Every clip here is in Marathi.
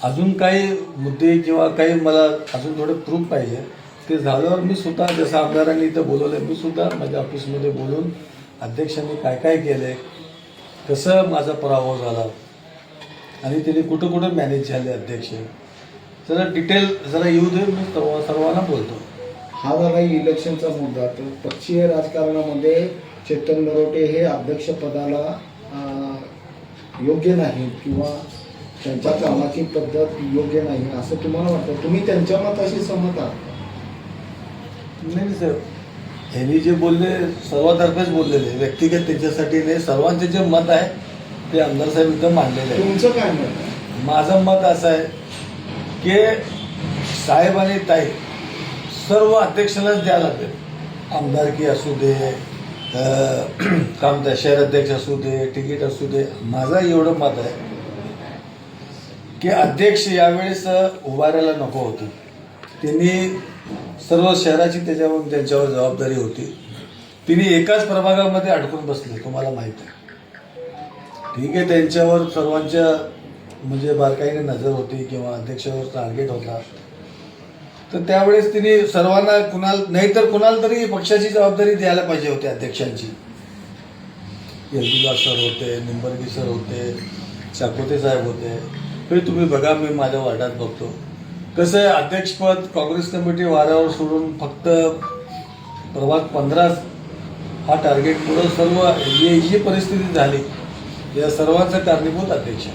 अजून काही मुद्दे किंवा काही मला अजून थोडे प्रूफ पाहिजे. ते झाल्यावर मी स्वतः जसं आमदारांनी इथं बोलवलं मी सुद्धा माझ्या ऑफिसमध्ये बोलून अध्यक्षांनी काय काय केलं, कसं माझा पराभव झाला आणि त्यांनी कुठं कुठं मॅनेज झाले अध्यक्ष, जरा डिटेल जरा येऊ दे. मी सर्वांना बोलतो. हा झाला इलेक्शनचा मुद्दा. तर पक्षीय राजकारणामध्ये चेतन नरोटे हे अध्यक्षपदाला योग्य नाही किंवा त्यांच्या कामाची पद्धत योग्य नाही असं तुम्हाला वाटतं? तुम्ही त्यांच्या मताशी सहमत आहात? नाही सर, ह्यांनी जे बोलले सर्वातर्फेच बोललेले, व्यक्तिगत त्यांच्यासाठी नाही, सर्वांचे जे मत आहे ते आमदार साहेब इथं मांडलेले आहे. तुमचं काय मत आहे? माझं मत असं आहे की साहेब आणि ताई सर्व अध्यक्षालाच द्यायला लागेल. आमदारकी असू दे, काम त्या शहर अध्यक्ष असू दे, तिकीट असू दे. माझं एवढं मत आहे की अध्यक्ष यावेळेस उभारायला नको होते. त्यांनी सर्व शहराची त्यांच्यावर जबाबदारी होती. तिने एकाच प्रभागामध्ये अडकून बसले, तुम्हाला माहीत आहे. ठीक आहे, त्यांच्यावर सर्वांच्या म्हणजे बारकाईने नजर होती किंवा अध्यक्षावर टार्गेट होता. तर त्यावेळेस तिने सर्वांना नाहीतर कुणाला तरी पक्षाची जबाबदारी द्यायला पाहिजे होती अध्यक्षांची. येलदुला सर होते, निंबर्गी सर होते, चाकोते साहेब होते. तरी तुम्ही बघा, मी माझ्या वार्डात बघतो कसं आहे, अध्यक्षपद काँग्रेस कमिटी वाऱ्यावर सोडून फक्त प्रभाग 15 हा टार्गेट पुढं सर्व जी परिस्थिती झाली या सर्वांचं कारणीभूत अध्यक्ष.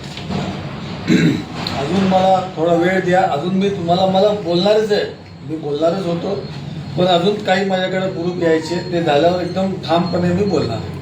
अजून मला थोडा वेळ द्या, अजून मी मला बोलणारच आहे, मी बोलणारच होतो, पण अजून काही माझ्याकडे प्रूफ घ्यायचे, ते झाल्यावर एकदम ठामपणे मी बोलणार आहे.